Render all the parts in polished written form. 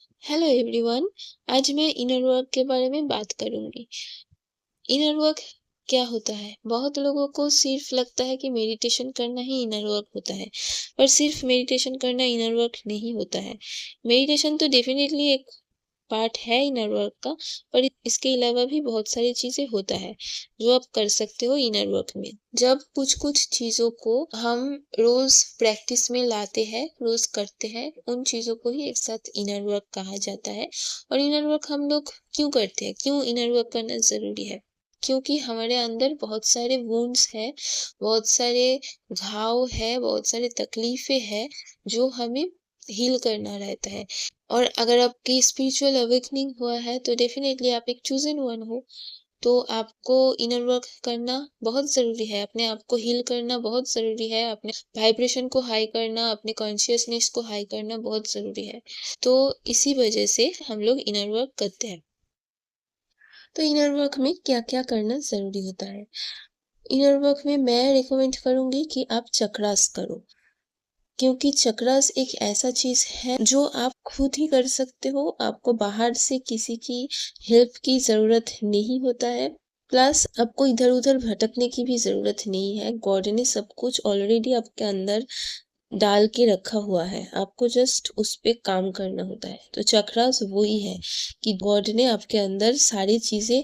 Hello everyone. आज मैं inner work के बारे में बात करूंगी। इनर वर्क क्या होता है? बहुत लोगों को सिर्फ लगता है कि मेडिटेशन करना ही इनर वर्क होता है, पर सिर्फ मेडिटेशन करना इनर वर्क नहीं होता है। मेडिटेशन तो डेफिनेटली एक पार्ट है इनर वर्क का, पर इसके अलावा भी बहुत सारी चीजें होता है जो आप कर सकते हो इनर वर्क में। जब कुछ कुछ चीजों को हम रोज प्रैक्टिस में लाते हैं, रोज करते हैं, उन चीजों को ही एक साथ इनर वर्क कहा जाता है। और इनर वर्क हम लोग क्यों करते हैं, क्यों इनर वर्क करना जरूरी है? क्योंकि हमारे अंदर बहुत सारे वुंड्स है, बहुत सारे घाव है, बहुत सारे तकलीफें है जो हमें हील करना रहता है। और अगर आपकी स्पिरिचुअल अवेकनिंग हुआ है तो डेफिनेटली आप एक चूजन वन हो। तो आपको इनर वर्क करना बहुत ज़रूरी है, अपने आप को हील करना बहुत ज़रूरी है, अपने वाइब्रेशन को हाई करना, अपने कॉन्शियसनेस को हाई करना बहुत ज़रूरी है। तो इसी वजह से हम लोग इनर वर्क करते हैं। तो इनर वर्क में क्या-क्या करना ज़रूरी होता है? इनर वर्क में मैं रिकमेंड करूँगी कि आप चक्रास करो। क्योंकि चक्रास एक ऐसा चीज़ है जो आप खुद ही कर सकते हो, आपको बाहर से किसी की हेल्प की ज़रूरत नहीं होता है। प्लस आपको इधर-उधर भटकने की भी ज़रूरत नहीं है, गॉड ने सब कुछ ऑलरेडी आपके अंदर डाल के रखा हुआ है, आपको जस्ट उस पे काम करना होता है। तो चक्रास वही है कि गॉड ने आपके अंदर सारी चीज़ें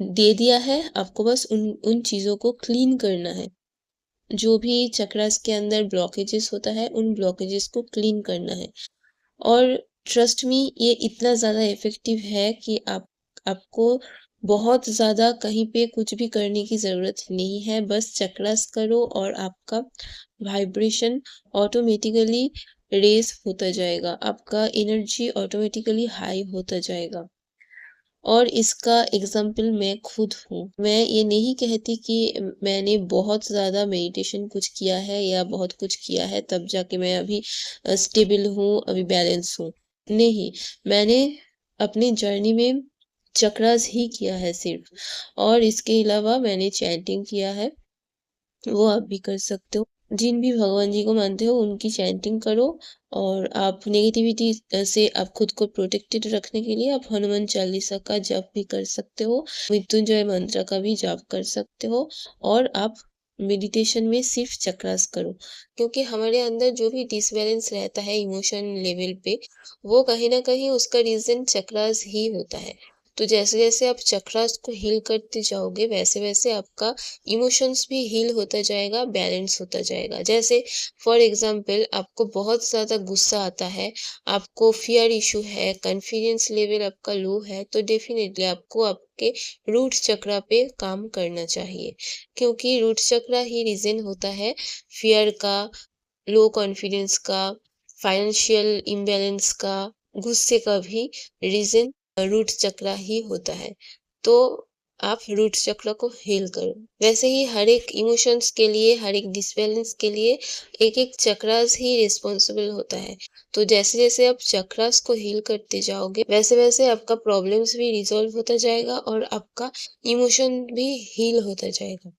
दे दिया है, आपको बस उन उन चीज़ों को क्लीन करना है। जो भी चक्रास के अंदर ब्लॉकेजेस होता है, उन ब्लॉकेजेस को क्लीन करना है। और ट्रस्ट मी, ये इतना ज़्यादा इफ़ेक्टिव है कि आपको बहुत ज़्यादा कहीं पे कुछ भी करने की ज़रूरत नहीं है, बस चक्रास करो और आपका वाइब्रेशन ऑटोमेटिकली रेज़ होता जाएगा, आपका एनर्जी ऑटोमेटिकली हाई होता जाएगा। और इसका एग्ज़ाम्पल मैं खुद हूँ। मैं ये नहीं कहती कि मैंने बहुत ज़्यादा मेडिटेशन कुछ किया है या बहुत कुछ किया है तब जाके मैं अभी स्टेबल हूँ, अभी बैलेंस हूँ। नहीं, मैंने अपनी जर्नी में चक्रास ही किया है सिर्फ़। और इसके अलावा मैंने चैंटिंग किया है, वो आप भी कर सकते हो। जिन भी भगवान जी को मानते हो उनकी चैंटिंग करो। और आप नेगेटिविटी से आप खुद को प्रोटेक्टेड रखने के लिए आप हनुमान चालीसा का जप भी कर सकते हो, मृत्युंजय मंत्र का भी जाप कर सकते हो। और आप मेडिटेशन में सिर्फ चक्रास करो, क्योंकि हमारे अंदर जो भी डिसबैलेंस रहता है इमोशन लेवल पे, वो कहीं ना कहीं उसका रीजन चक्रास ही होता है। तो जैसे जैसे आप चक्रास को हील करते जाओगे वैसे वैसे आपका इमोशंस भी हील होता जाएगा, बैलेंस होता जाएगा। जैसे फॉर एग्जांपल आपको बहुत ज़्यादा गुस्सा आता है, आपको फियर इशू है, कॉन्फिडेंस लेवल आपका लो है, तो डेफिनेटली आपको आपके रूट चक्रा पे काम करना चाहिए। क्योंकि रूट चक्रा ही रीज़न होता है फियर का, लो कॉन्फिडेंस का, फाइनेंशियल इम्बैलेंस का, गुस्से का भी रीज़न रूट चक्रा ही होता है। तो आप रूट चक्र को हील करो। वैसे ही हर एक इमोशंस के लिए, हर एक डिसबैलेंस के लिए एक-एक चक्रास ही रिस्पॉन्सिबल होता है। तो जैसे-जैसे आप चक्रास को हील करते जाओगे, वैसे-वैसे आपका प्रॉब्लम्स भी रिज़ॉल्व होता जाएगा और आपका इमोशन भी हील होता जाएगा।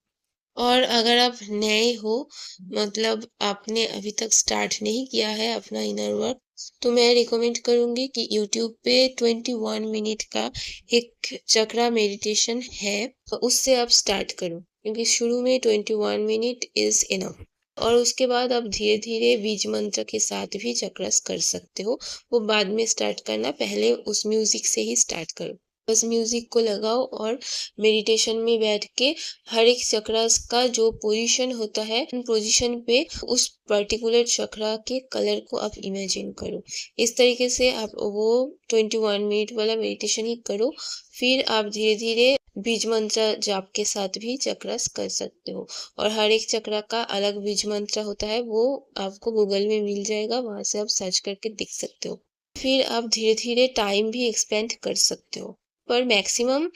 और अगर आप नए हो, मतलब आपने अभी तक स्टार्ट नहीं किया है अपना इनर वर्क, तो मैं रिकमेंड करूँगी कि यूट्यूब पे 21 मिनट का एक चक्रा मेडिटेशन है, तो उससे आप स्टार्ट करो। क्योंकि शुरू में 21 मिनट इज़ इनफ। और उसके बाद आप धीरे-धीरे बीज मंत्र के साथ भी चक्रास कर सकते हो। वो बाद में स्टार्ट करना, पहले उस म्यूज़िक से ही स्टार्ट करो। बस म्यूज़िक को लगाओ और मेडिटेशन में बैठ के हर एक चक्रास का जो पोजीशन होता है, उन पोजीशन पे उस पर्टिकुलर चक्रा के कलर को आप इमेजिन करो। इस तरीके से आप वो 21 मिनट वाला मेडिटेशन ही करो। फिर आप धीरे-धीरे बीज मंत्र जाप के साथ भी चक्रास कर सकते हो। और हर एक चक्रा का अलग बीज मंत्र होता है, वो आपको गूगल में मिल जाएगा, वहाँ से आप सर्च करके देख सकते हो। फिर आप धीरे-धीरे टाइम भी एक्सपेंड कर सकते हो। पर मैक्सिमम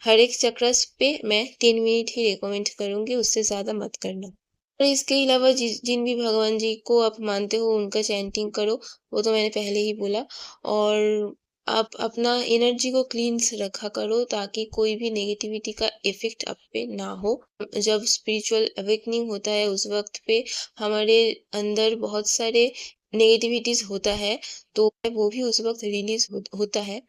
हर एक चक्रास पे मैं 3 मिनट ही रिकमेंड करूँगी, उससे ज़्यादा मत करना। और इसके अलावा जिन भी भगवान जी को आप मानते हो उनका चैंटिंग करो, वो तो मैंने पहले ही बोला। और आप अपना एनर्जी को क्लीन्स रखा करो ताकि कोई भी नेगेटिविटी का इफ़ेक्ट आप पे ना हो। जब स्पिरिचुअल अवेकनिंग होता है उस वक़्त पे हमारे अंदर बहुत सारे नेगेटिविटीज़ होता है, तो वो भी उस वक़्त रिलीज़ होता है।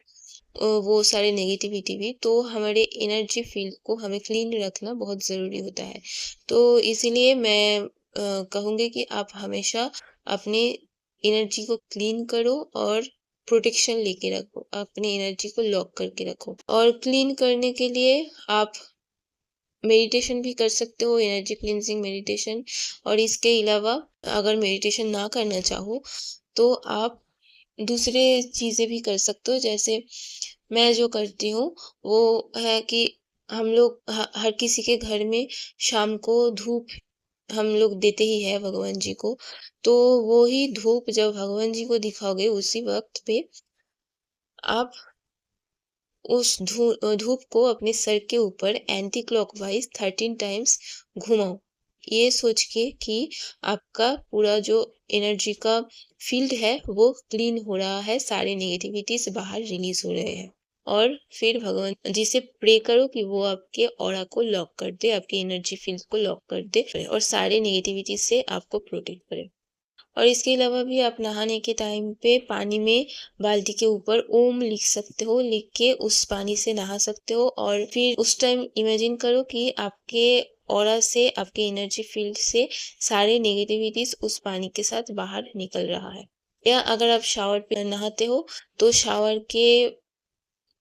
वो सारे नेगेटिविटी भी, तो हमारे एनर्जी फ़ील्ड को हमें क्लीन रखना बहुत ज़रूरी होता है। तो इसीलिए मैं कहूँगी कि आप हमेशा अपने एनर्जी को क्लीन करो और प्रोटेक्शन लेके रखो, अपनी एनर्जी को लॉक करके रखो। और क्लीन करने के लिए आप मेडिटेशन भी कर सकते हो, एनर्जी क्लींजिंग मेडिटेशन। और इसके अलावा अगर मेडिटेशन ना करना चाहो, तो आप दूसरे चीज़ें भी कर सकते हो। जैसे मैं जो करती हूँ, वो है कि हम लोग हर किसी के घर में शाम को धूप हम लोग देते ही हैं भगवान जी को। तो वो ही धूप जब भगवान जी को दिखाओगे, उसी वक़्त पे आप उस धूप को अपने सर के ऊपर एंटी क्लॉकवाइज़ 13 टाइम्स घुमाओ। ये सोच के कि आपका पूरा जो एनर्जी का फ़ील्ड है, वो क्लीन हो रहा है, सारे नेगेटिविटीज़ बाहर रिलीज़ हो रहे हैं। और फिर भगवान जी से प्रे करो कि वो आपके ऑरा को लॉक कर दे, आपकी एनर्जी फ़ील्ड को लॉक कर दे और सारे नेगेटिविटी से आपको प्रोटेक्ट करे। और इसके अलावा भी आप नहाने के टाइम पे पानी में बाल्टी के ऊपर ओम लिख सकते हो, लिख के उस पानी से नहा सकते हो। और फिर उस टाइम इमेजिन करो कि आपके ऑरा से, आपके एनर्जी फ़ील्ड से सारे नेगेटिविटीज़ उस पानी के साथ बाहर निकल रहा है। या अगर आप शावर पे नहाते हो, तो शावर के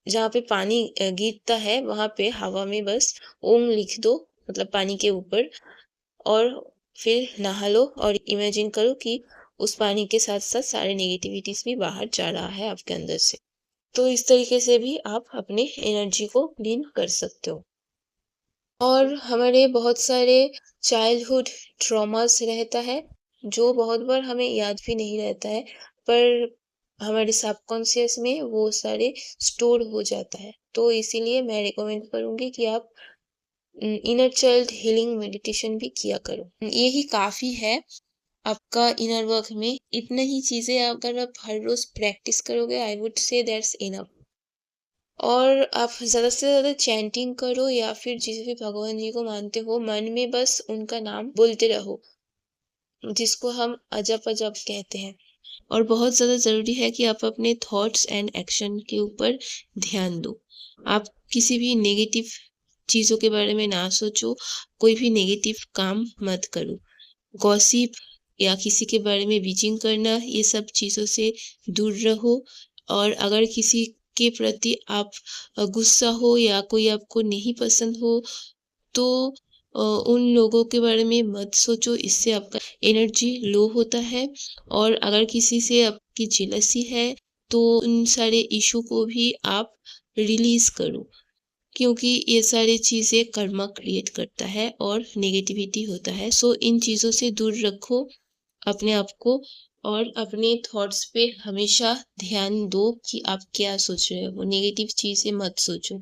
जहाँ पे पानी गिरता है, वहाँ पे हवा में बस ओम लिख दो, मतलब पानी के ऊपर। और फिर नहा लो और इमेजिन करो कि उस पानी के साथ-साथ सारे नेगेटिविटीज़ भी बाहर जा रहा है आपके अंदर से। तो इस तरीके से भी आप अपने एनर्जी को क्लीन कर सकते हो। और हमारे बहुत सारे चाइल्डहुड ट्रॉमास रहता है, जो बहुत बार हमें याद भी नहीं रहता है, पर हमारे सबकॉन्शियस में वो सारे स्टोर हो जाता है। तो इसीलिए मैं रिकमेंड करूँगी कि आप इनर चाइल्ड हीलिंग मेडिटेशन भी किया करो। यही काफ़ी है आपका इनर वर्क में। इतनी ही चीज़ें अगर आप हर रोज़ प्रैक्टिस करोगे, I would say that's enough. और आप ज़्यादा से ज़्यादा चैंटिंग करो, या फिर जिस भी भगवान जी को मानते हो, मन में बस उनका नाम बोलते रहो, जिसको हम अजप-अजप कहते हैं। और बहुत ज़्यादा ज़रूरी है कि आप अपने थॉट्स एंड एक्शन के ऊपर ध्यान दो। आप किसी भी नेगेटिव चीज़ों के बारे में ना सोचो, कोई भी नेगेटिव काम मत करो। गॉसिप या किसी के बारे में बीचिंग करना, ये सब चीज़ों से दूर रहो। और अगर किसी के प्रति आप गुस्सा हो या कोई आपको नहीं पसंद हो, तो उन लोगों के बारे में मत सोचो, इससे आपका एनर्जी लो होता है। और अगर किसी से आपकी जेलसी है, तो उन सारे इश्यू को भी आप रिलीज़ करो। क्योंकि ये सारी चीज़ें कर्मा क्रिएट करता है और नेगेटिविटी होता है। सो इन चीज़ों से दूर रखो अपने आप को, और अपने थॉट्स पे हमेशा ध्यान दो कि आप क्या सोच रहे हो, नेगेटिव चीज़ें मत सोचो।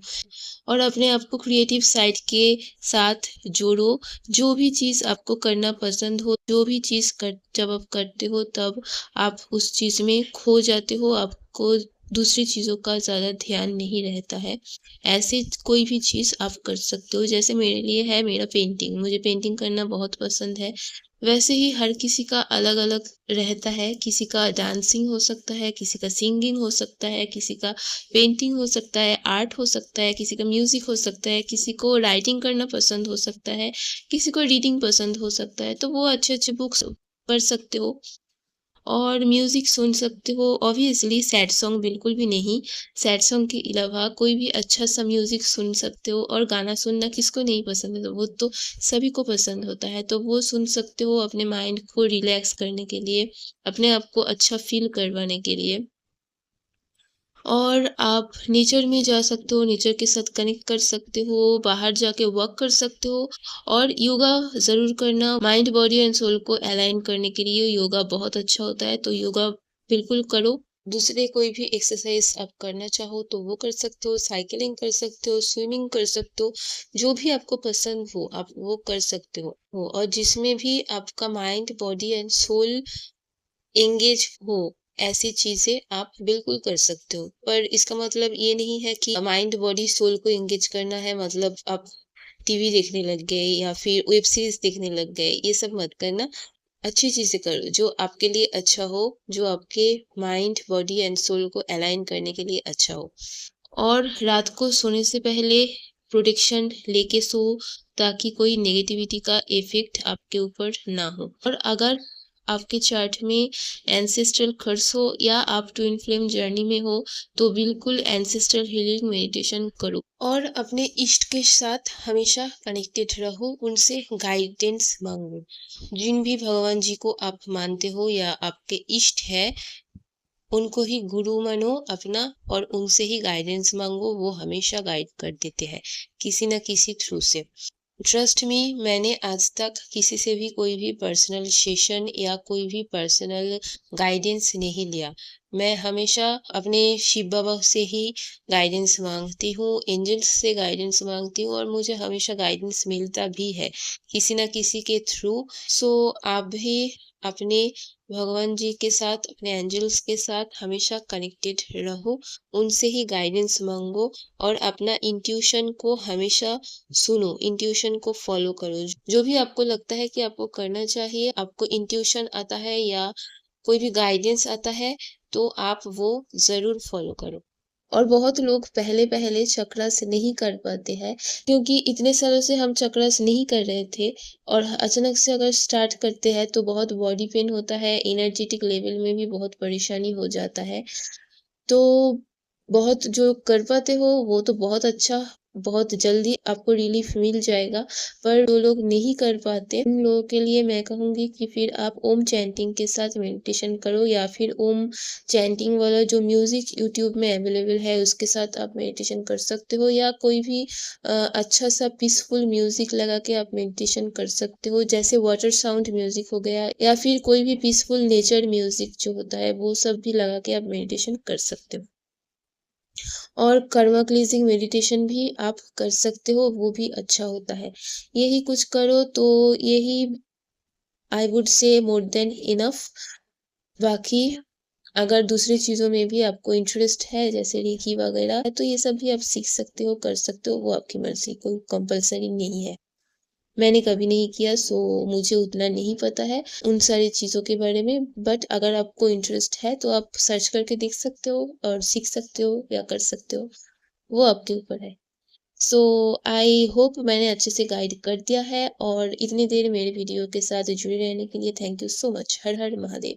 और अपने आप को क्रिएटिव साइड के साथ जोड़ो। जो भी चीज़ आपको करना पसंद हो, जो भी चीज़ कर जब आप करते हो, तब आप उस चीज़ में खो जाते हो, आपको दूसरी चीज़ों का ज़्यादा ध्यान नहीं रहता है। ऐसे कोई भी चीज़ आप कर सकते हो, जैसे मेरे लिए है मेरा पेंटिंग, मुझे पेंटिंग करना बहुत पसंद है। वैसे ही हर किसी का अलग-अलग रहता है, किसी का डांसिंग हो सकता है, किसी का सिंगिंग हो सकता है, किसी का पेंटिंग हो सकता है, आर्ट हो सकता है, किसी का म्यूज़िक हो सकता है, किसी को राइटिंग करना पसंद हो सकता है, किसी को रीडिंग पसंद हो सकता है। तो वो अच्छे-अच्छे बुक्स पढ़ सकते हो और म्यूज़िक सुन सकते हो। ऑब्वियसली सैड सॉन्ग बिल्कुल भी नहीं, सैड सॉन्ग के अलावा कोई भी अच्छा-सा म्यूज़िक सुन सकते हो। और गाना सुनना किसको नहीं पसंद है, तो वो तो सभी को पसंद होता है, तो वो सुन सकते हो अपने माइंड को रिलैक्स करने के लिए, अपने आप को अच्छा फ़ील करवाने के लिए। और आप नेचर में जा सकते हो, नेचर के साथ कनेक्ट कर सकते हो, बाहर जाके वॉक कर सकते हो। और योगा ज़रूर करना, माइंड, बॉडी एंड सोल को अलाइन करने के लिए योगा बहुत अच्छा होता है, तो योगा बिल्कुल करो। दूसरे कोई भी एक्सरसाइज़ आप करना चाहो तो वो कर सकते हो, साइकिलिंग कर सकते हो, स्विमिंग कर सकते हो, जो भी आपको पसंद हो आप वो कर सकते हो। और जिसमें भी आपका mind, body and soul engage हो, ऐसी चीज़ें आप बिल्कुल कर सकते हो। पर इसका मतलब ये नहीं है कि माइंड, बॉडी, सोल को एंगेज करना है मतलब आप टीवी देखने लग गए या फिर वेब सीरीज़ देखने लग गए, ये सब मत करना। अच्छी चीज़ें करो, जो आपके लिए अच्छा हो, जो आपके माइंड, बॉडी एंड सोल को अलाइन करने के लिए अच्छा हो। और रात को सोने से पहले प्रोटेक्शन लेके सो, ताकि कोई नेगेटिविटी का इफ़ेक्ट आपके ऊपर ना हो। और अगर आपके चार्ट में एंसेस्ट्रल कर्स हो या आप ट्विन फ्लेम जर्नी में हो, तो बिल्कुल एंसेस्ट्रल हीलिंग मेडिटेशन करो। और अपने इष्ट के साथ हमेशा कनेक्टेड रहो, उनसे गाइडेंस माँगो। जिन भी भगवान जी को आप मानते हो या आपके इष्ट है, उनको ही गुरु मानो अपना और उनसे ही गाइडेंस मांगो, वो हमेशा गाइड कर देते हैं किसी न किसी थ्रू से। ट्रस्ट मी, मैंने आज तक किसी से भी कोई भी पर्सनल सेशन या कोई भी पर्सनल गाइडेंस नहीं लिया। मैं हमेशा अपने शिव बाबा से ही गाइडेंस मांगती हूँ, एंजल्स से गाइडेंस मांगती हूँ और मुझे हमेशा गाइडेंस मिलता भी है किसी न किसी के थ्रू। सो आप भी अपने भगवान जी के साथ, अपने एंजल्स के साथ हमेशा कनेक्टेड रहो, उनसे ही गाइडेंस मांगो और अपना इंट्यूशन को हमेशा सुनो, इंट्यूशन को फॉलो करो। जो भी आपको लगता है कि आपको करना चाहिए, आपको इंट्यूशन आता है या कोई भी गाइडेंस आता है, तो आप वो ज़रूर फॉलो करो। और बहुत लोग पहले-पहले चक्रास नहीं कर पाते हैं, क्योंकि इतने सालों से हम चक्रास नहीं कर रहे थे और अचानक से अगर स्टार्ट करते हैं तो बहुत बॉडी पेन होता है, एनर्जेटिक लेवल में भी बहुत परेशानी हो जाता है। तो बहुत जो कर पाते हो वो तो बहुत अच्छा, बहुत जल्दी आपको रिलीफ मिल जाएगा। पर जो लोग नहीं कर पाते, उन लोगों के लिए मैं कहूँगी कि फिर आप ओम चैंटिंग के साथ मेडिटेशन करो या फिर ओम चैंटिंग वाला जो म्यूज़िक यूट्यूब में अवेलेबल है उसके साथ आप मेडिटेशन कर सकते हो, या कोई भी अच्छा-सा पीसफुल म्यूज़िक लगा के आप मेडिटेशन कर सकते हो। जैसे वाटर साउंड म्यूज़िक हो गया या फिर कोई भी पीसफुल नेचर म्यूज़िक जो होता है, वो सब भी लगा के आप मेडिटेशन कर सकते हो। और कर्मा क्लींजिंग मेडिटेशन भी आप कर सकते हो, वो भी अच्छा होता है। यही कुछ करो तो यही I would say more than enough. बाकी अगर दूसरी चीज़ों में भी आपको इंटरेस्ट है जैसे रेकी वगैरह, तो ये सब भी आप सीख सकते हो, कर सकते हो, वो आपकी मर्ज़ी, कोई कंपल्सरी नहीं है। मैंने कभी नहीं किया, सो मुझे उतना नहीं पता है उन सारी चीज़ों के बारे में, बट अगर आपको इंटरेस्ट है तो आप सर्च करके देख सकते हो और सीख सकते हो या कर सकते हो, वो आपके ऊपर है। सो आई होप मैंने अच्छे से गाइड कर दिया है, और इतनी देर मेरे वीडियो के साथ जुड़े रहने के लिए thank you so much. Her her Mahadev.